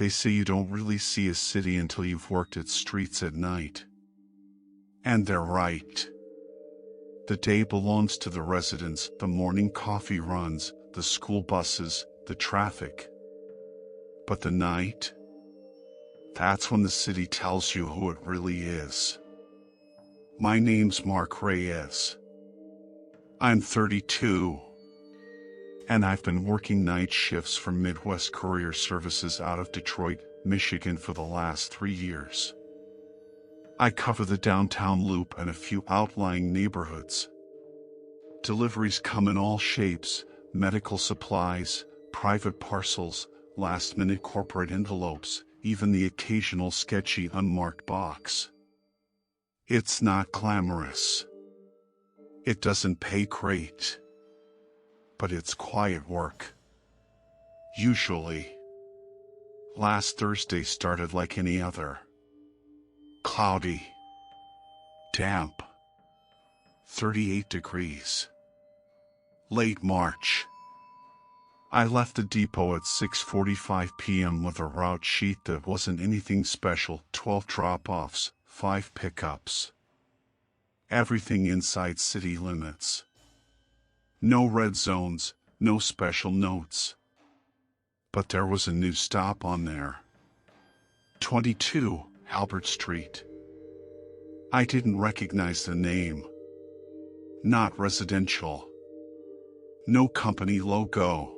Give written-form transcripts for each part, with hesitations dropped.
They say you don't really see a city until you've worked its streets at night. And they're right. The day belongs to the residents, the morning coffee runs, the school buses, the traffic. But the night? That's when the city tells you who it really is. My name's Mark Reyes. I'm 32. And I've been working night shifts for Midwest Courier Services out of Detroit, Michigan for the last 3 years. I cover the downtown loop and a few outlying neighborhoods. Deliveries come in all shapes: medical supplies, private parcels, last-minute corporate envelopes, even the occasional sketchy unmarked box. It's not glamorous. It doesn't pay great. But it's quiet work. Usually. Last Thursday started like any other. Cloudy. Damp. 38 degrees. Late March. I left the depot at 6:45 p.m. with a route sheet that wasn't anything special: 12 drop-offs, 5 pickups. Everything inside city limits. No red zones, no special notes. But there was a new stop on there. 22, Halberd Street. I didn't recognize the name. Not residential. No company logo.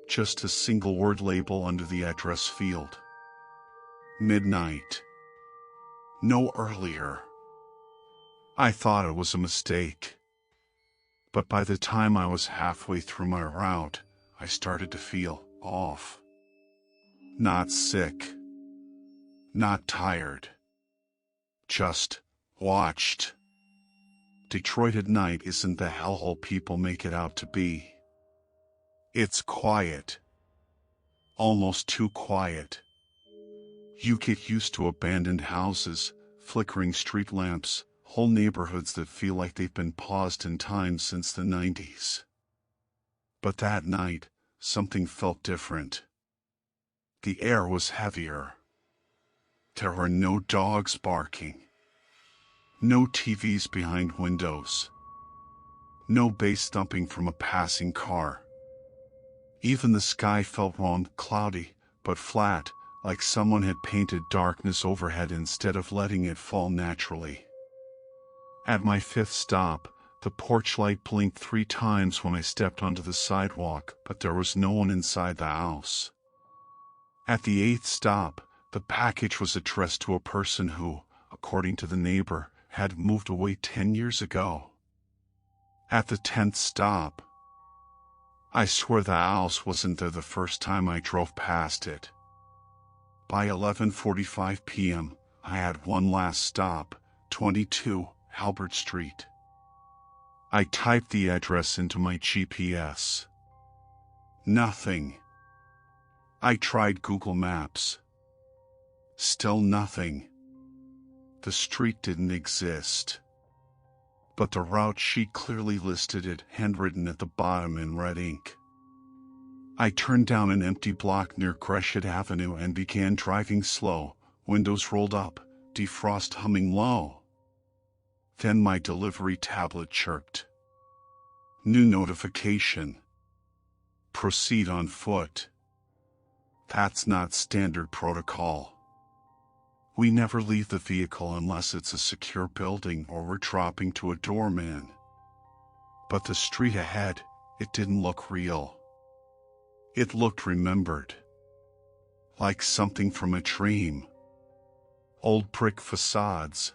Just a single word label under the address field. Midnight. No earlier. I thought it was a mistake. But by the time I was halfway through my route, I started to feel off. Not sick. Not tired. Just watched. Detroit at night isn't the hellhole people make it out to be. It's quiet. Almost too quiet. You get used to abandoned houses, flickering street lamps, whole neighborhoods that feel like they've been paused in time since the 90s. But that night, something felt different. The air was heavier. There were no dogs barking. No TVs behind windows. No bass thumping from a passing car. Even the sky felt wrong, cloudy, but flat, like someone had painted darkness overhead instead of letting it fall naturally. At my 5th stop, the porch light blinked 3 times when I stepped onto the sidewalk, but there was no one inside the house. At the 8th stop, the package was addressed to a person who, according to the neighbor, had moved away 10 years ago. At the 10th stop, I swear the house wasn't there the first time I drove past it. By 11:45 p.m., I had one last stop, 22, Halberd Street. I typed the address into my GPS. Nothing. I tried Google Maps. Still nothing. The street didn't exist. But the route sheet clearly listed it, handwritten at the bottom in red ink. I turned down an empty block near Gresham Avenue and began driving slow, windows rolled up, defrost humming low. Then my delivery tablet chirped. New notification. Proceed on foot. That's not standard protocol. We never leave the vehicle unless it's a secure building or we're dropping to a doorman. But the street ahead, it didn't look real. It looked remembered. Like something from a dream. Old brick facades.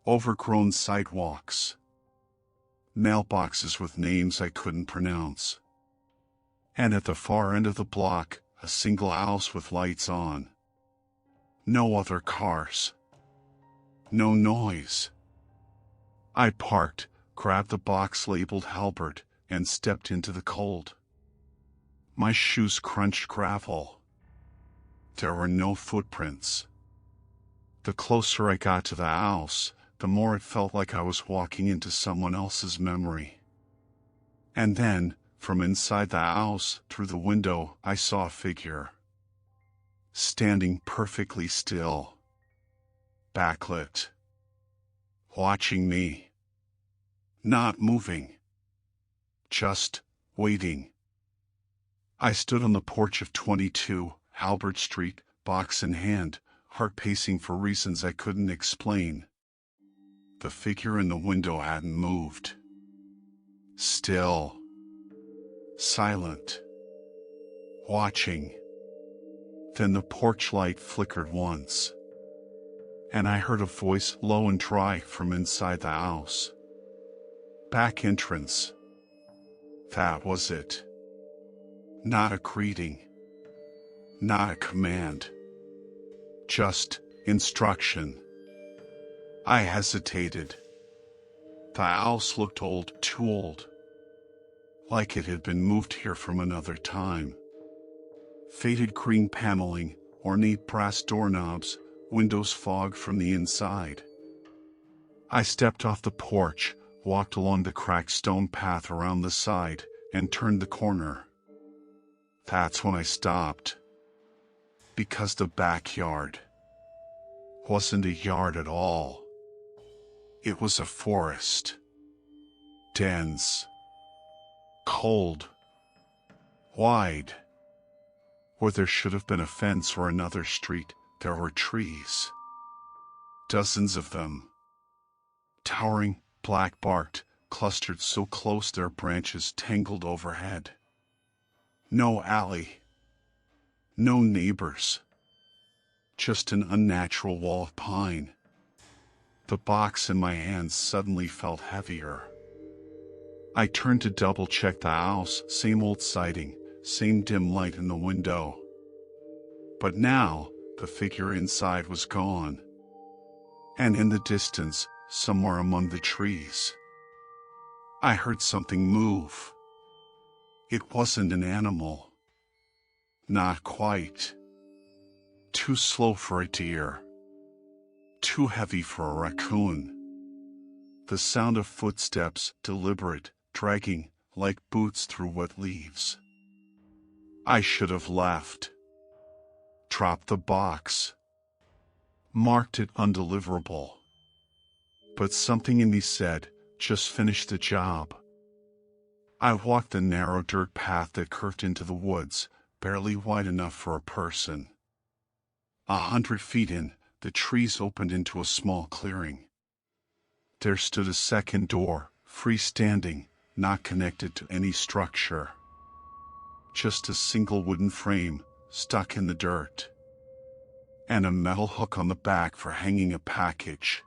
Overgrown sidewalks. Mailboxes with names I couldn't pronounce. And at the far end of the block, a single house with lights on. No other cars. No noise. I parked, grabbed the box labeled Halberd, and stepped into the cold. My shoes crunched gravel. There were no footprints. The closer I got to the house, the more it felt like I was walking into someone else's memory. And then, from inside the house, through the window, I saw a figure. standing perfectly still, backlit, watching me, not moving, just waiting. I stood on the porch of 22 Halberd Street, box in hand, heart pacing for reasons I couldn't explain. The figure in the window hadn't moved. Still, silent, watching. Then the porch light flickered once, and I heard a voice low and dry from inside the house. Back entrance. That was it. Not a greeting. Not a command. Just instruction. I hesitated. The house looked old, too old. Like it had been moved here from another time. Faded green paneling, ornate brass doorknobs, windows fogged from the inside. I stepped off the porch, walked along the cracked stone path around the side, and turned the corner. That's when I stopped. Because the backyard wasn't a yard at all. It was a forest. Dense. Cold. Wide. Where there should have been a fence or another street, there were trees. Dozens of them. Towering, black-barked, clustered so close their branches tangled overhead. No alley. No neighbors. Just an unnatural wall of pine. The box in my hands suddenly felt heavier. I turned to double-check the house, same old siding, same dim light in the window. But now, the figure inside was gone. And in the distance, somewhere among the trees, I heard something move. It wasn't an animal. Not quite. Too slow for a deer. Too heavy for a raccoon. The sound of footsteps, deliberate, dragging, like boots through wet leaves. I should have left. Dropped the box. Marked it undeliverable. But something in me said, just finish the job. I walked the narrow dirt path that curved into the woods, barely wide enough for a person. 100 feet in, the trees opened into a small clearing. There stood a second door, freestanding, not connected to any structure. Just a single wooden frame, stuck in the dirt. And a metal hook on the back for hanging a package.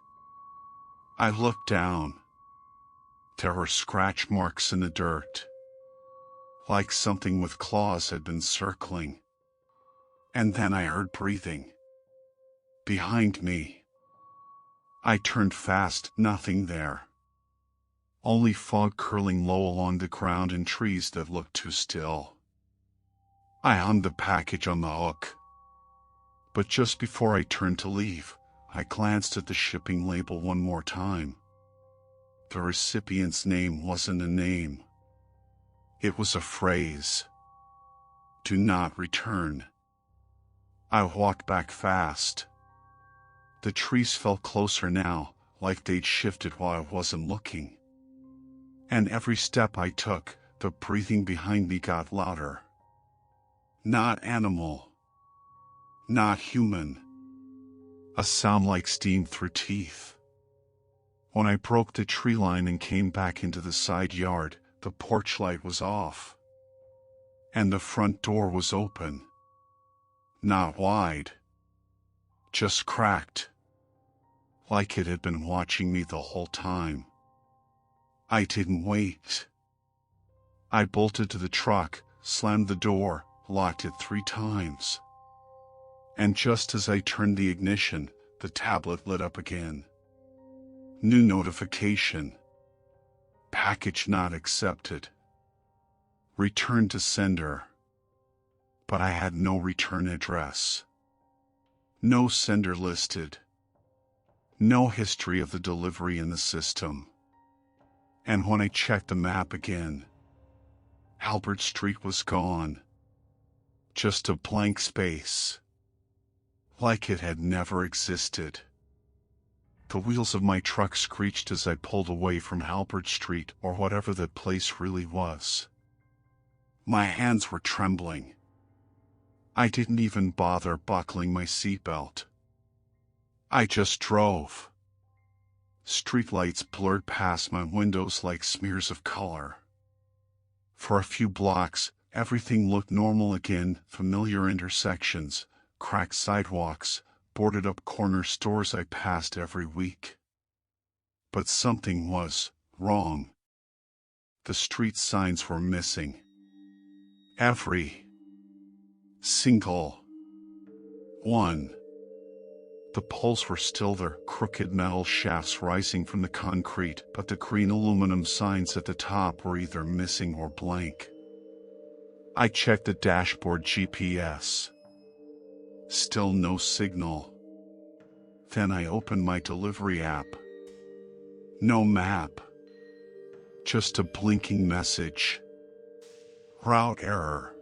I looked down. There were scratch marks in the dirt. Like something with claws had been circling. And then I heard breathing. Behind me. I turned fast, nothing there. Only fog curling low along the ground and trees that looked too still. I hung the package on the hook. But just before I turned to leave, I glanced at the shipping label one more time. The recipient's name wasn't a name. It was a phrase. Do not return. I walked back fast. The trees felt closer now, like they'd shifted while I wasn't looking. And every step I took, the breathing behind me got louder. Not animal. Not human. A sound like steam through teeth. When I broke the tree line and came back into the side yard, the porch light was off. And the front door was open. Not wide. Just cracked. Like it had been watching me the whole time. I didn't wait. I bolted to the truck, slammed the door, locked it 3 times. And just as I turned the ignition, the tablet lit up again. New notification. Package not accepted. Return to sender. But I had no return address. No sender listed. No history of the delivery in the system. And when I checked the map again, Halberd Street was gone. Just a blank space. like it had never existed. The wheels of my truck screeched as I pulled away from Halberd Street, or whatever that place really was. My hands were trembling. I didn't even bother buckling my seatbelt. I just drove. Streetlights blurred past my windows like smears of color. For a few blocks, everything looked normal again: familiar intersections, cracked sidewalks, boarded-up corner stores I passed every week. But something was wrong. The street signs were missing. Every single one. The poles were still there, crooked metal shafts rising from the concrete, but the green aluminum signs at the top were either missing or blank. I checked the dashboard GPS. Still no signal. Then I opened my delivery app. No map. Just a blinking message. Route error.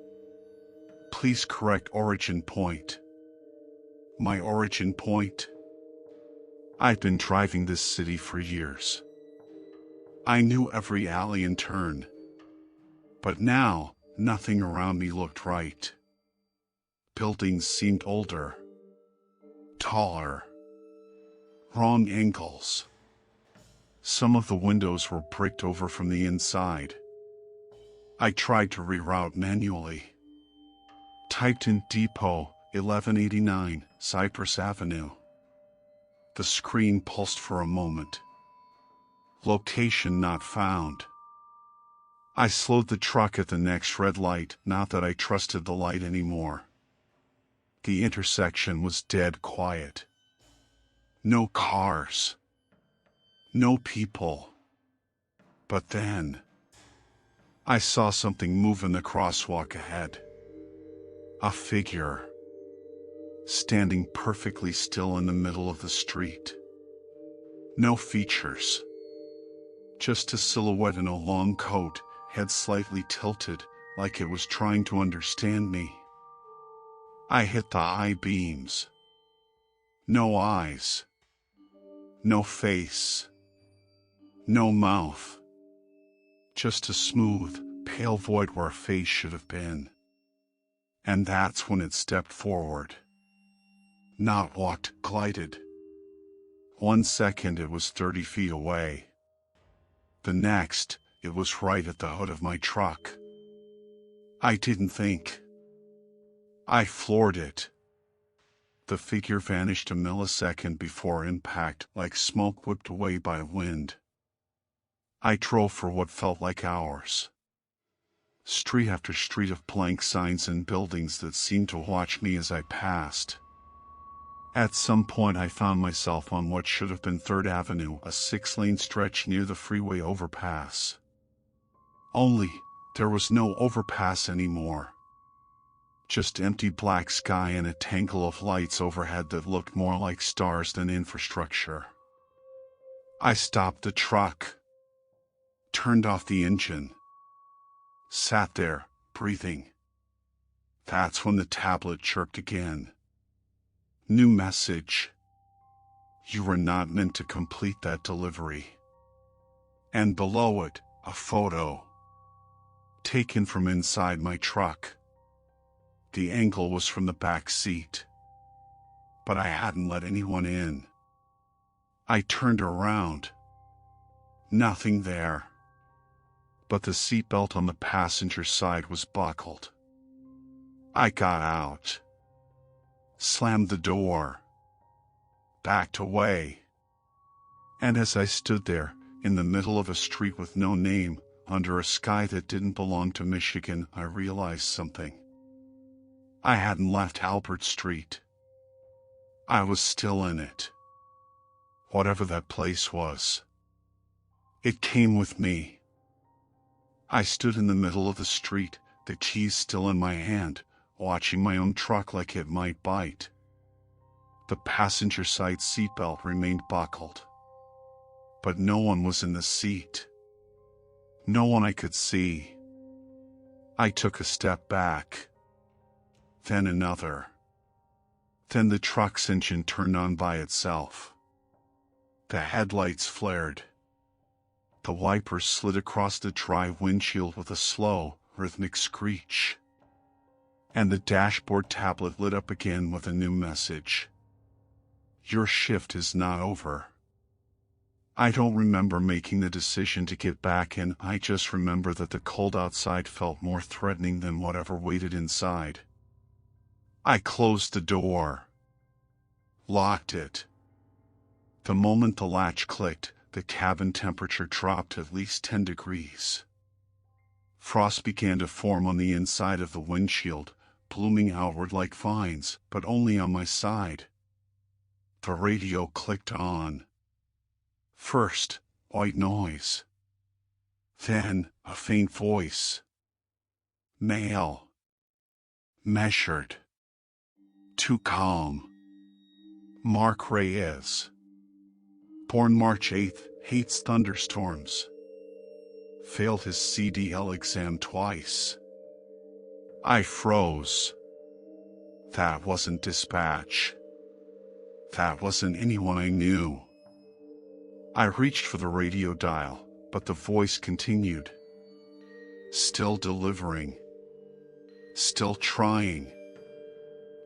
Please correct origin point. My origin point? I'd been driving this city for years. I knew every alley and turn. But now, nothing around me looked right. Buildings seemed older, taller, wrong angles. Some of the windows were bricked over from the inside. I tried to reroute manually. Typed in Depot, 1189, Cypress Avenue. The screen pulsed for a moment. Location not found. I slowed the truck at the next red light, not that I trusted the light anymore. The intersection was dead quiet. No cars. No people. But then, I saw something move in the crosswalk ahead. A figure, standing perfectly still in the middle of the street. No features. Just a silhouette in a long coat, head slightly tilted, like it was trying to understand me. I hit the I-beams. No eyes. No face. No mouth. Just a smooth, pale void where a face should have been. And that's when it stepped forward. Not walked, glided. 1 second it was 30 feet away. The next, it was right at the hood of my truck. I didn't think. I floored it. The figure vanished a millisecond before impact, like smoke whipped away by wind. I drove for what felt like hours. Street after street of blank signs and buildings that seemed to watch me as I passed. At some point I found myself on what should have been 3rd Avenue, a 6-lane stretch near the freeway overpass. Only, there was no overpass anymore. Just empty black sky and a tangle of lights overhead that looked more like stars than infrastructure. I stopped the truck. Turned off the engine. Sat there, breathing. That's when the tablet chirped again. New message. You were not meant to complete that delivery. And below it, a photo. Taken from inside my truck. The angle was from the back seat. But I hadn't let anyone in. I turned around. Nothing there. But the seatbelt on the passenger side was buckled. I got out. Slammed the door. Backed away. And as I stood there, in the middle of a street with no name, under a sky that didn't belong to Michigan, I realized something. I hadn't left Halberd Street. I was still in it. Whatever that place was. It came with me. I stood in the middle of the street, the keys still in my hand, watching my own truck like it might bite. The passenger side seatbelt remained buckled. But no one was in the seat. No one I could see. I took a step back. Then another. Then the truck's engine turned on by itself. The headlights flared. The wipers slid across the dry windshield with a slow, rhythmic screech. And the dashboard tablet lit up again with a new message. Your shift is not over. I don't remember making the decision to get back in. I just remember that the cold outside felt more threatening than whatever waited inside. I closed the door. Locked it. The moment the latch clicked, the cabin temperature dropped at least 10 degrees. Frost began to form on the inside of the windshield, blooming outward like vines, but only on my side. The radio clicked on. First, white noise. Then, a faint voice. Male. Measured. Too calm. Mark Reyes. Born March 8th, hates thunderstorms. Failed his CDL exam twice. I froze. That wasn't dispatch. That wasn't anyone I knew. I reached for the radio dial, but the voice continued. Still delivering. Still trying.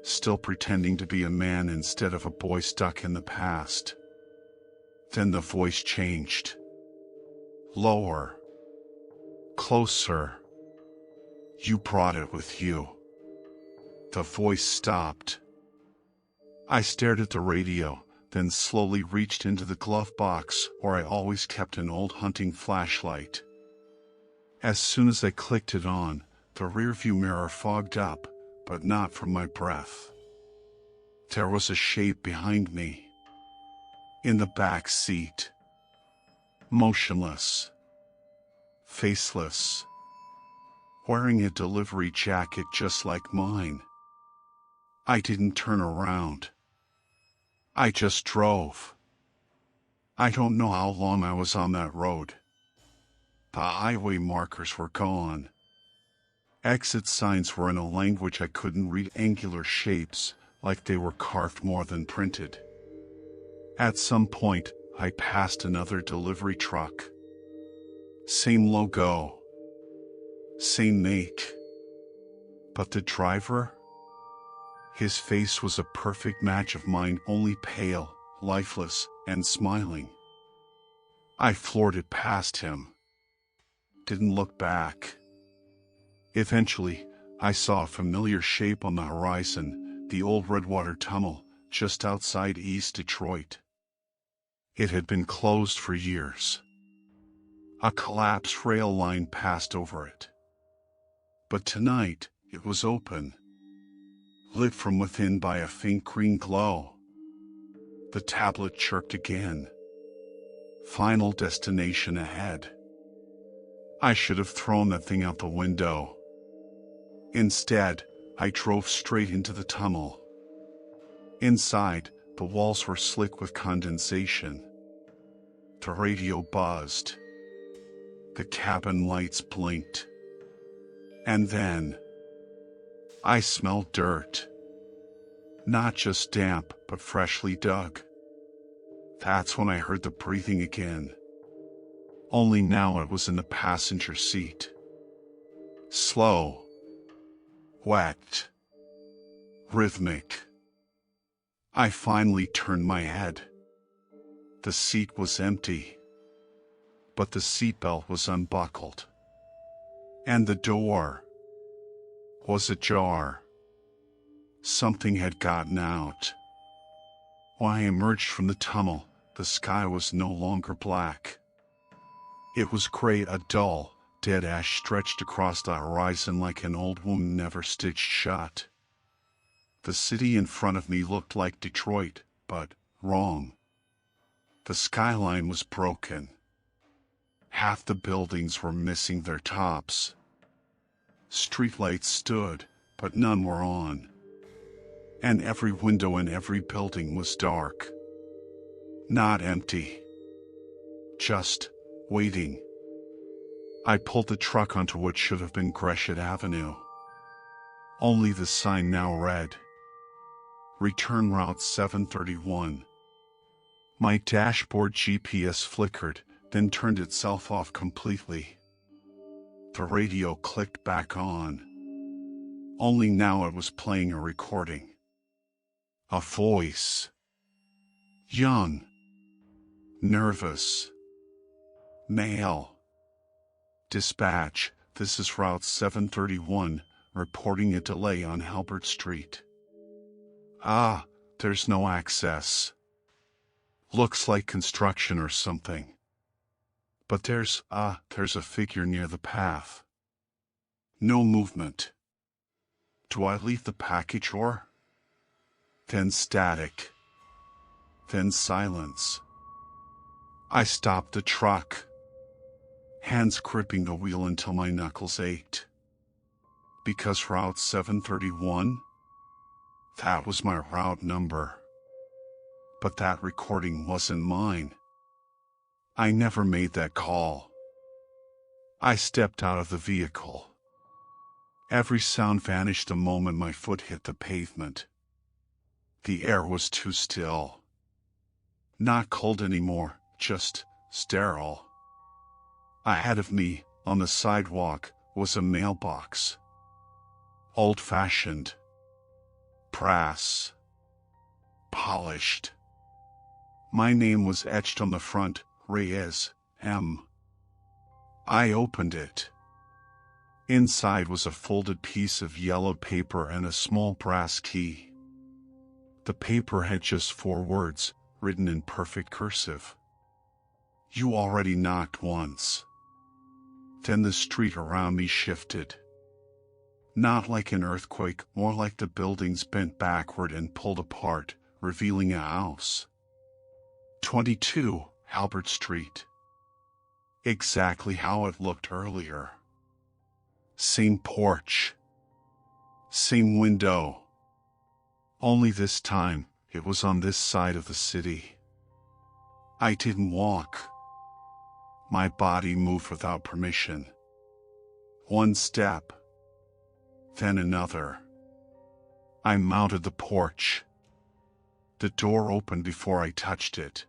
Still pretending to be a man instead of a boy stuck in the past. Then the voice changed. Lower. Closer. You brought it with you. The voice stopped. I stared at the radio, then slowly reached into the glove box where I always kept an old hunting flashlight. As soon as I clicked it on, the rearview mirror fogged up, but not from my breath. There was a shape behind me. In the back seat. Motionless. Faceless. Wearing a delivery jacket just like mine. I didn't turn around. I just drove. I don't know how long I was on that road. The highway markers were gone. Exit signs were in a language I couldn't read, angular shapes, like they were carved more than printed. At some point, I passed another delivery truck. Same logo. Same make. But the driver? His face was a perfect match of mine, only pale, lifeless, and smiling. I floored it past him. Didn't look back. Eventually, I saw a familiar shape on the horizon, the old Redwater Tunnel, just outside East Detroit. It had been closed for years. A collapsed rail line passed over it. But tonight, it was open. Lit from within by a faint green glow. The tablet chirped again. Final destination ahead. I should have thrown that thing out the window. Instead, I drove straight into the tunnel. Inside, the walls were slick with condensation. The radio buzzed. The cabin lights blinked. And then, I smelled dirt. Not just damp, but freshly dug. That's when I heard the breathing again. Only now it was in the passenger seat. Slow. Wet. Rhythmic. I finally turned my head. The seat was empty. But the seatbelt was unbuckled. And the door was ajar. Something had gotten out. When I emerged from the tunnel, the sky was no longer black. It was gray, a dull, dead ash stretched across the horizon like an old wound never stitched shut. The city in front of me looked like Detroit, but wrong. The skyline was broken. Half the buildings were missing their tops. Streetlights stood, but none were on. And every window in every building was dark. Not empty. Just waiting. I pulled the truck onto what should have been Gresham Avenue. Only the sign now read, Return Route 731. My dashboard GPS flickered, then turned itself off completely. The radio clicked back on. Only now it was playing a recording. A voice. Young. Nervous. Male. Dispatch, this is Route 731, reporting a delay on Halberd Street. Ah, there's no access. Looks like construction or something. But there's a figure near the path. No movement. Do I leave the package or? Then static. Then silence. I stopped the truck. Hands gripping the wheel until my knuckles ached. Because Route 731? That was my route number. But that recording wasn't mine. I never made that call. I stepped out of the vehicle. Every sound vanished the moment my foot hit the pavement. The air was too still. Not cold anymore, just sterile. Ahead of me, on the sidewalk, was a mailbox. Old-fashioned. Brass. Polished. My name was etched on the front, Reyes, M. I opened it. Inside was a folded piece of yellow paper and a small brass key. The paper had just 4 words, written in perfect cursive. You already knocked once. Then the street around me shifted. Not like an earthquake, more like the buildings bent backward and pulled apart, revealing a house. 22, Halberd Street. Exactly how it looked earlier. Same porch. Same window. Only this time, it was on this side of the city. I didn't walk. My body moved without permission. One step. Then another. I mounted the porch. The door opened before I touched it.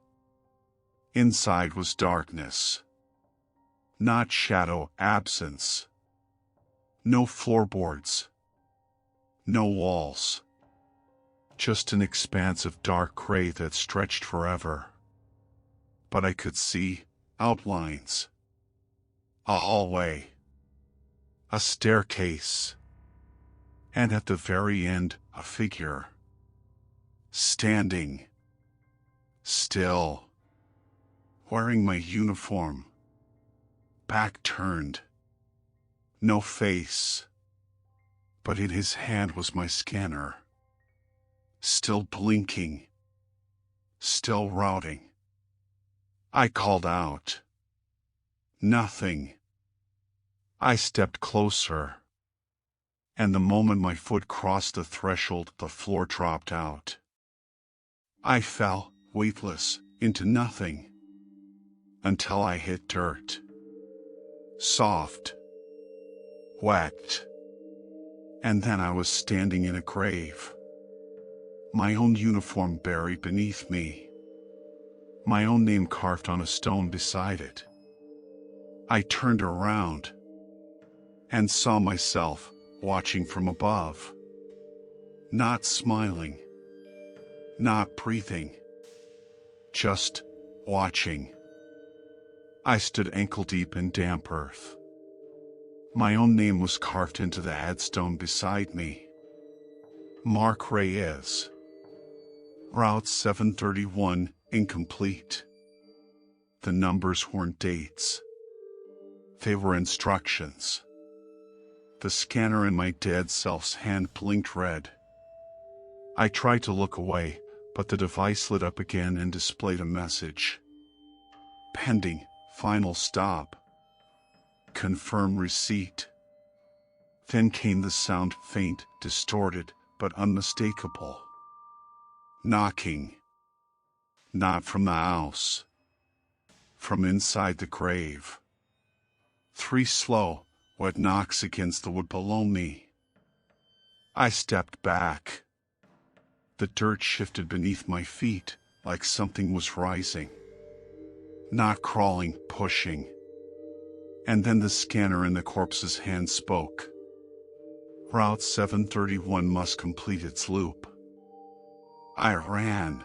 Inside was darkness. Not shadow, absence. No floorboards. No walls. Just an expanse of dark gray that stretched forever. But I could see outlines. A hallway. A staircase. And at the very end, a figure. Standing. Still. Wearing my uniform. Back turned. No face. But in his hand was my scanner. Still blinking. Still routing. I called out. Nothing. I stepped closer. And the moment my foot crossed the threshold, the floor dropped out. I fell, weightless, into nothing. Until I hit dirt. Soft. Wet. And then I was standing in a grave. My own uniform buried beneath me. My own name carved on a stone beside it. I turned around and saw myself watching from above. Not smiling. Not breathing. Just watching. I stood ankle-deep in damp earth. My own name was carved into the headstone beside me. Mark Reyes. Route 731, incomplete. The numbers weren't dates. They were instructions. The scanner in my dead self's hand blinked red. I tried to look away, but the device lit up again and displayed a message. Pending, final stop. Confirm receipt. Then came the sound, faint, distorted, but unmistakable. Knocking. Not from the house. From inside the grave. 3 slow, wet knocks against the wood below me. I stepped back. The dirt shifted beneath my feet, like something was rising. Not crawling, pushing. And then the scanner in the corpse's hand spoke. Route 731 must complete its loop. I ran.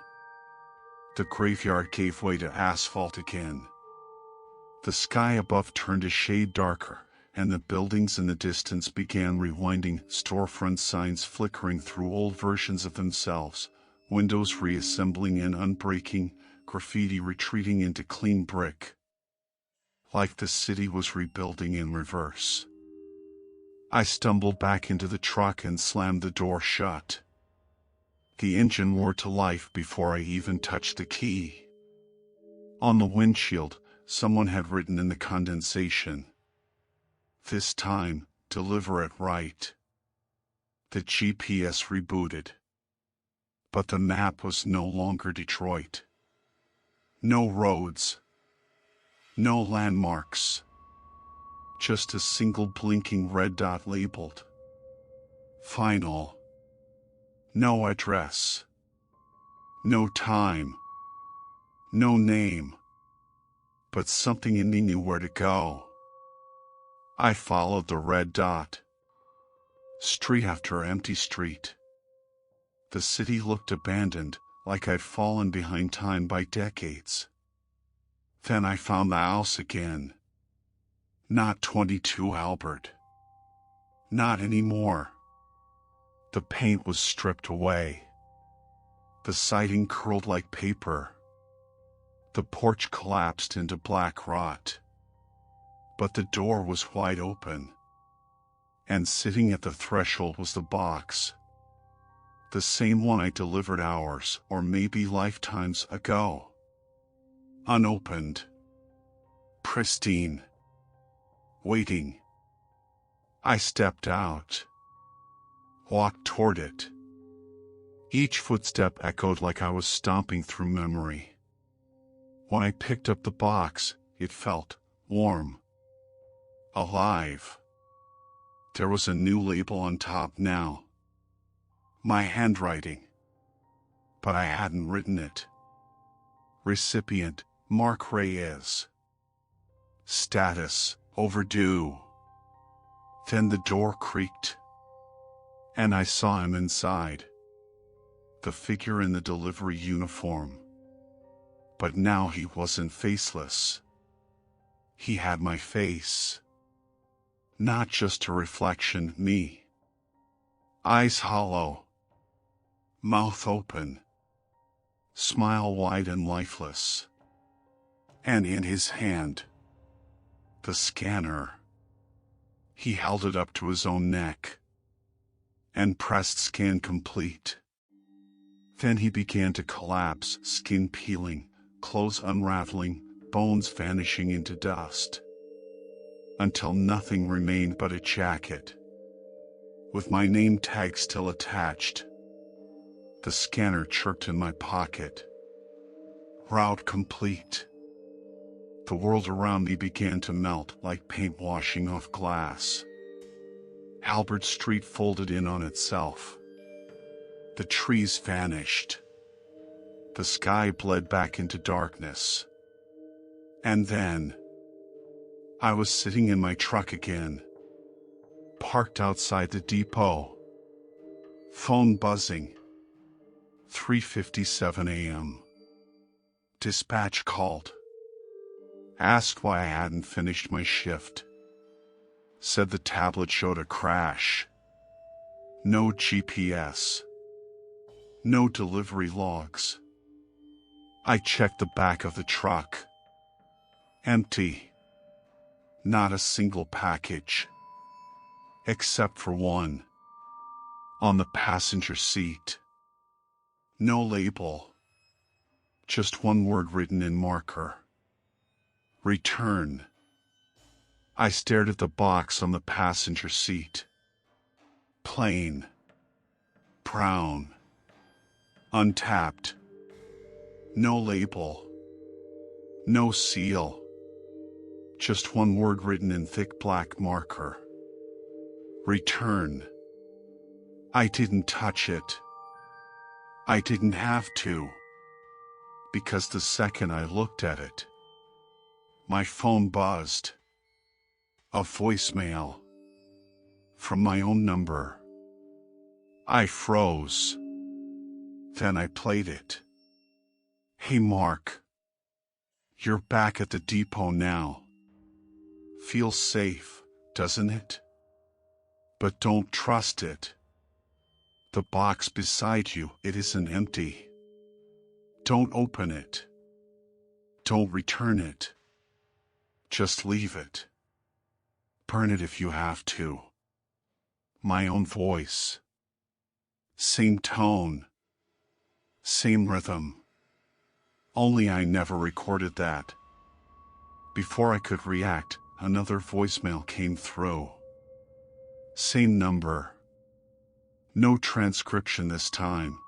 The graveyard gave way to asphalt again. The sky above turned a shade darker, and the buildings in the distance began rewinding, storefront signs flickering through old versions of themselves, windows reassembling and unbreaking, graffiti retreating into clean brick. Like the city was rebuilding in reverse. I stumbled back into the truck and slammed the door shut. The engine roared to life before I even touched the key. On the windshield, someone had written in the condensation, "This time, deliver it right." The GPS rebooted. But the map was no longer Detroit. No roads. No landmarks. Just a single blinking red dot labeled Final. No address. No time. No name. But something in me knew where to go. I followed the red dot. Street after empty street. The city looked abandoned, like I'd fallen behind time by decades. Then I found the house again. Not 22 Halberd. Not anymore. The paint was stripped away. The siding curled like paper. The porch collapsed into black rot. But the door was wide open. And sitting at the threshold was the box. The same one I delivered hours, or maybe lifetimes ago. Unopened. Pristine. Waiting. I stepped out. Walked toward it. Each footstep echoed like I was stomping through memory. When I picked up the box, it felt warm. Alive. There was a new label on top now. My handwriting. But I hadn't written it. Recipient, Mark Reyes. Status, overdue. Then the door creaked. And I saw him inside. The figure in the delivery uniform. But now he wasn't faceless. He had my face. Not just a reflection, me. Eyes hollow. Mouth open. Smile wide and lifeless. And in his hand, the scanner. He held it up to his own neck. And pressed scan complete. Then he began to collapse, skin peeling, clothes unraveling, bones vanishing into dust. Until nothing remained but a jacket. With my name tag still attached. The scanner chirped in my pocket. Route complete. The world around me began to melt like paint washing off glass. Halberd Street folded in on itself. The trees vanished. The sky bled back into darkness. And then, I was sitting in my truck again. Parked outside the depot. Phone buzzing. 3:57 a.m. Dispatch called. Asked why I hadn't finished my shift. Said the tablet showed a crash. No GPS. No delivery logs. I checked the back of the truck. Empty. Not a single package. Except for one. On the passenger seat. No label. Just one word written in marker. Return. I stared at the box on the passenger seat. Plain. Brown. Untapped. No label. No seal. Just one word written in thick black marker. Return. I didn't touch it. I didn't have to, because the second I looked at it, my phone buzzed. A voicemail. From my own number. I froze. Then I played it. Hey Mark. You're back at the depot now. Feels safe, doesn't it? But don't trust it. The box beside you, it isn't empty. Don't open it. Don't return it. Just leave it. Burn it if you have to. My own voice. Same tone. Same rhythm. Only I never recorded that. Before I could react, another voicemail came through. Same number. No transcription this time.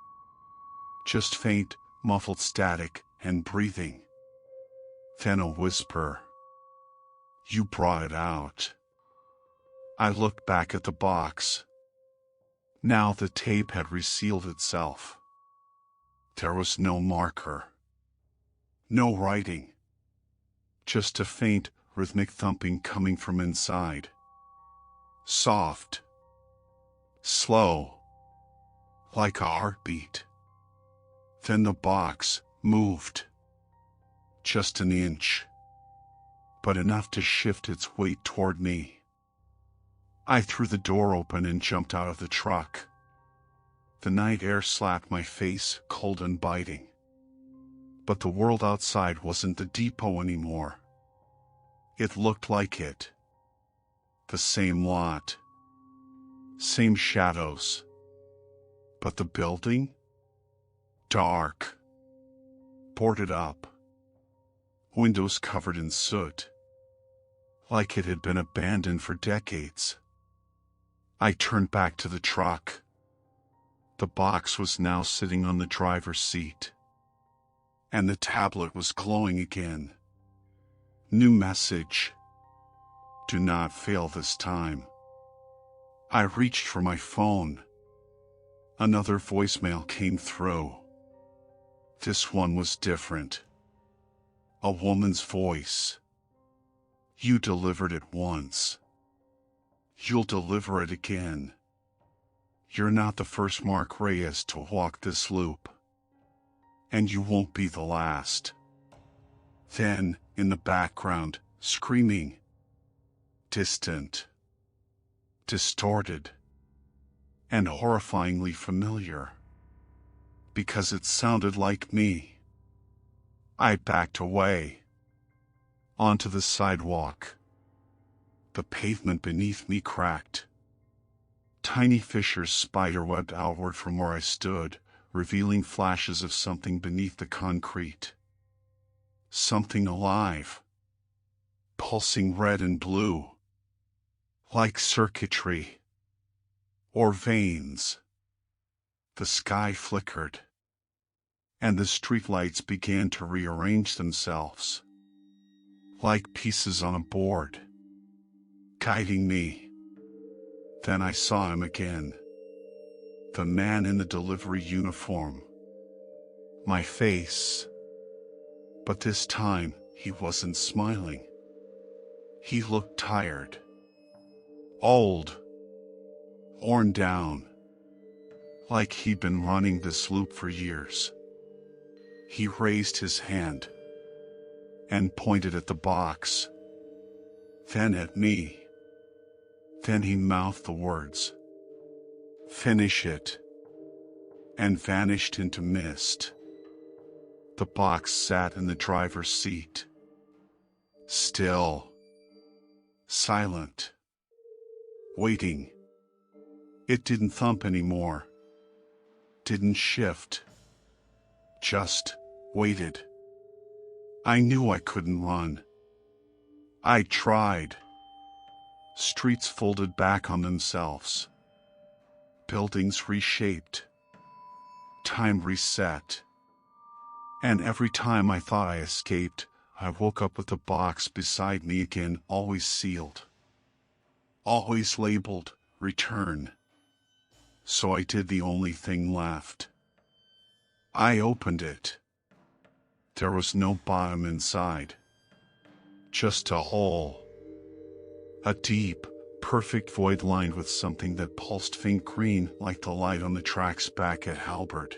Just faint, muffled static and breathing. Then a whisper. You brought it out. I looked back at the box. Now the tape had resealed itself. There was no marker. No writing. Just a faint, rhythmic thumping coming from inside. Soft. Slow. Like a heartbeat. Then the box moved. Just an inch. But enough to shift its weight toward me. I threw the door open and jumped out of the truck. The night air slapped my face, cold and biting. But the world outside wasn't the depot anymore. It looked like it. The same lot. Same shadows. But the building? Dark. Boarded up. Windows covered in soot. Like it had been abandoned for decades. I turned back to the truck. The box was now sitting on the driver's seat. And the tablet was glowing again. New message. Do not fail this time. I reached for my phone. Another voicemail came through. This one was different. A woman's voice. You delivered it once. You'll deliver it again. You're not the first Mark Reyes to walk this loop. And you won't be the last. Then, in the background, screaming. Distant. Distorted. And horrifyingly familiar. Because it sounded like me. I backed away. Onto the sidewalk. The pavement beneath me cracked. Tiny fissures spiderwebbed outward from where I stood, revealing flashes of something beneath the concrete. Something alive. Pulsing red and blue. Like circuitry. Or veins. The sky flickered. And the streetlights began to rearrange themselves. Like pieces on a board. Guiding me. Then I saw him again. The man in the delivery uniform. My face. But this time, he wasn't smiling. He looked tired. Old. Worn down. Like he'd been running this loop for years. He raised his hand. And pointed at the box. Then at me. Then he mouthed the words. Finish it. And vanished into mist. The box sat in the driver's seat. Still. Silent. Waiting. It didn't thump anymore. Didn't shift. Just waited. I knew I couldn't run. I tried. Streets folded back on themselves. Buildings reshaped. Time reset. And every time I thought I escaped, I woke up with the box beside me again, always sealed. Always labeled, return. So I did the only thing left. I opened it. There was no bottom inside. Just a hole. A deep, perfect void lined with something that pulsed faint green like the light on the tracks back at Halberd.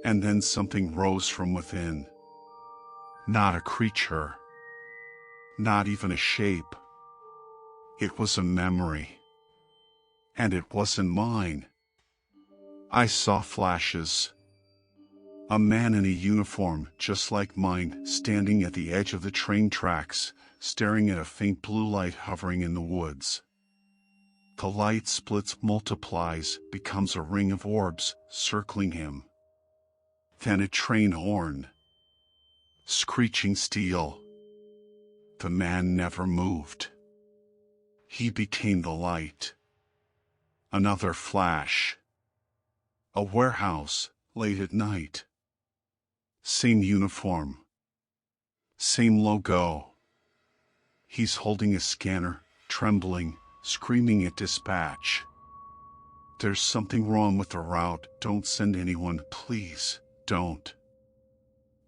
And then something rose from within. Not a creature. Not even a shape. It was a memory. And it wasn't mine. I saw flashes. A man in a uniform just like mine standing at the edge of the train tracks, staring at a faint blue light hovering in the woods. The light splits, multiplies, becomes a ring of orbs circling him. Then a train horn. Screeching steel. The man never moved. He became the light. Another flash. A warehouse, late at night. Same uniform. Same logo. He's holding a scanner, trembling, screaming at dispatch. There's something wrong with the route. Don't send anyone, please, don't.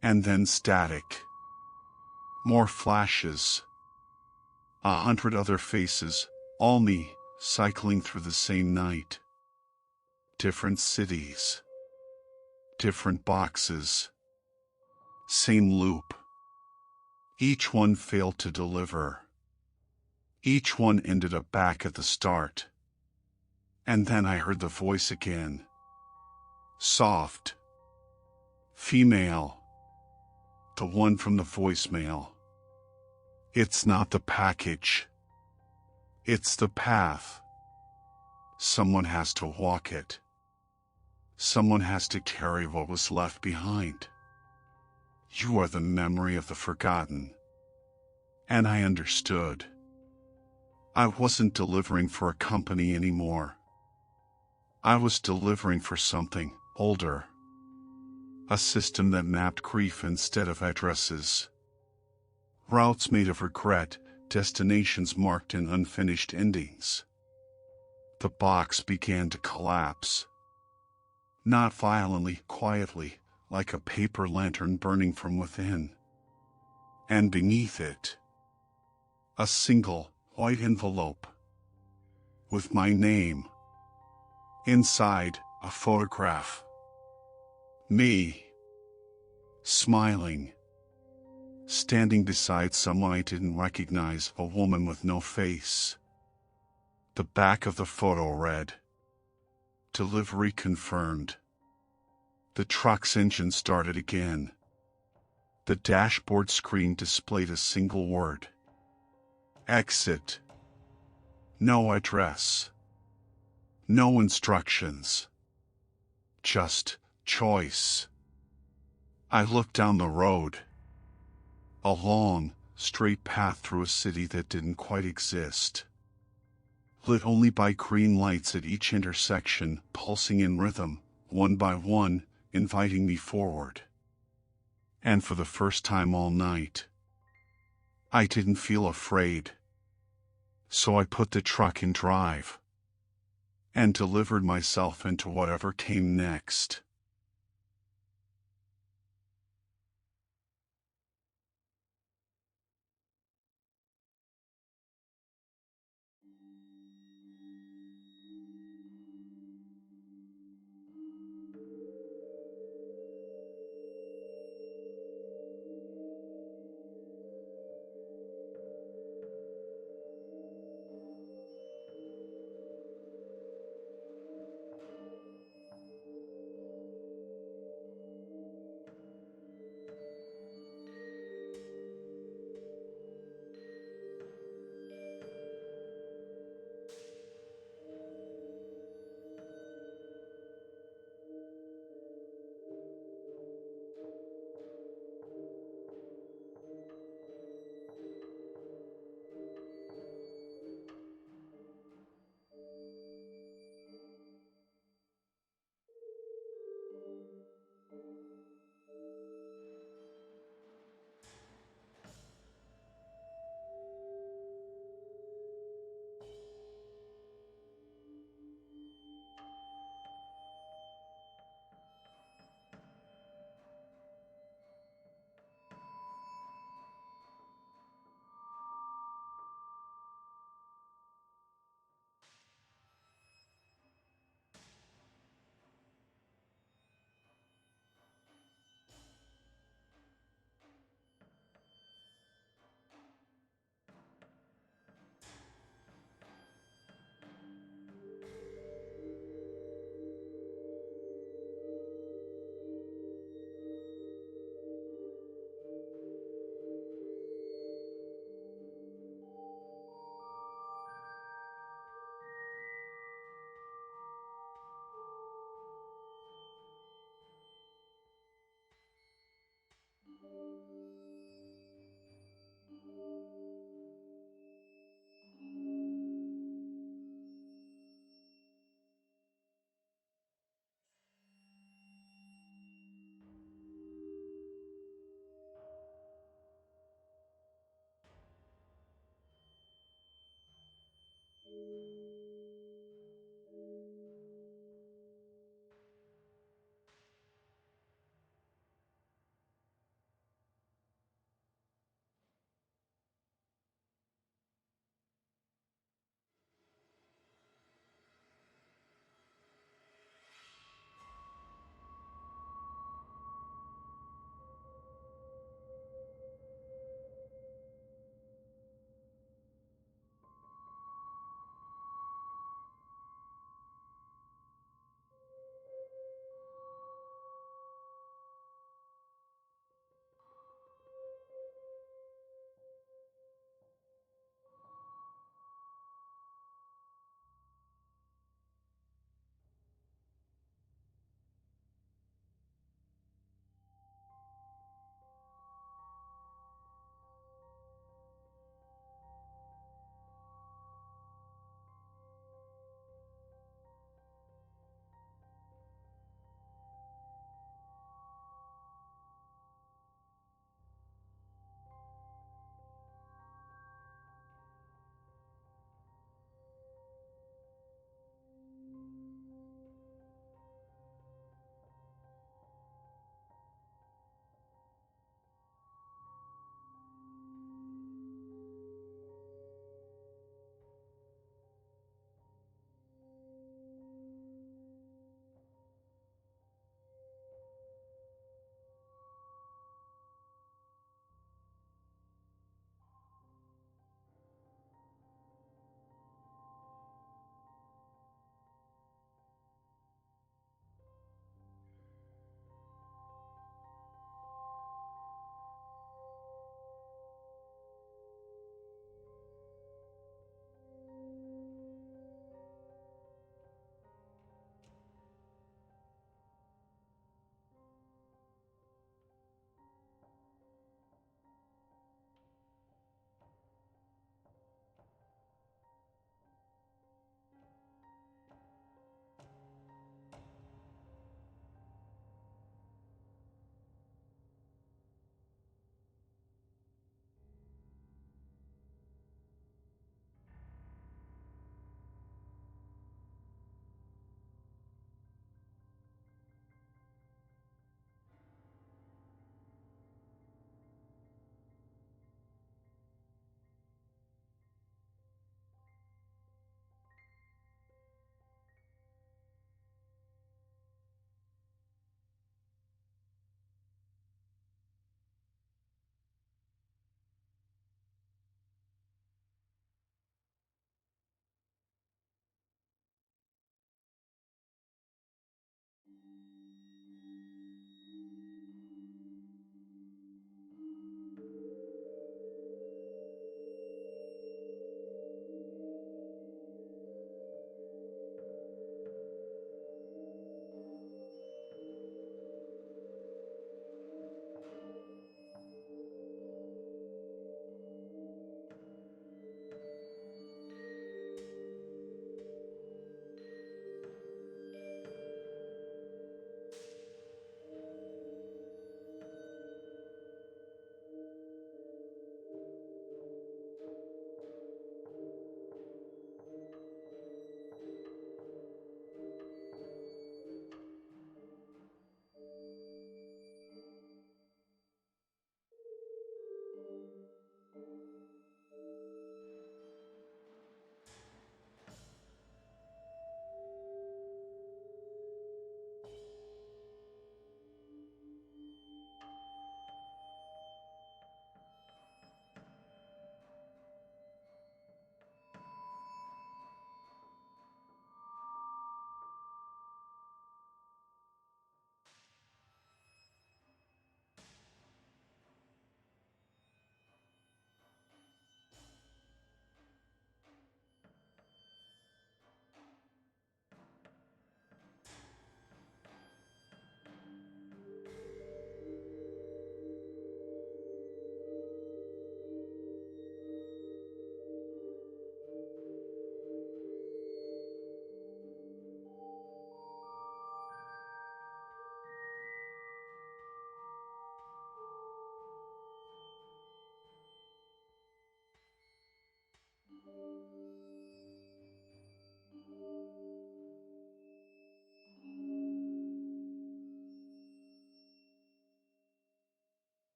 And then static. More flashes. 100 other faces, all me, cycling through the same night. Different cities. Different boxes. Same loop. Each one failed to deliver. Each one ended up back at the start. And then I heard the voice again. Soft. Female. The one from the voicemail. It's not the package. It's the path. Someone has to walk it. Someone has to carry what was left behind. You are the memory of the forgotten. And I understood. I wasn't delivering for a company anymore. I was delivering for something older. A system that mapped grief instead of addresses. Routes made of regret, destinations marked in unfinished endings. The box began to collapse. Not violently, quietly, like a paper lantern burning from within. And beneath it, a single, white envelope. With my name. Inside, a photograph. Me. Smiling. Standing beside someone I didn't recognize, a woman with no face. The back of the photo read, "Delivery confirmed." The truck's engine started again. The dashboard screen displayed a single word. Exit. No address. No instructions. Just choice. I looked down the road. A long, straight path through a city that didn't quite exist. Lit only by green lights at each intersection, pulsing in rhythm, one by one, inviting me forward. And for the first time all night, I didn't feel afraid. So I put the truck in drive and delivered myself into whatever came next.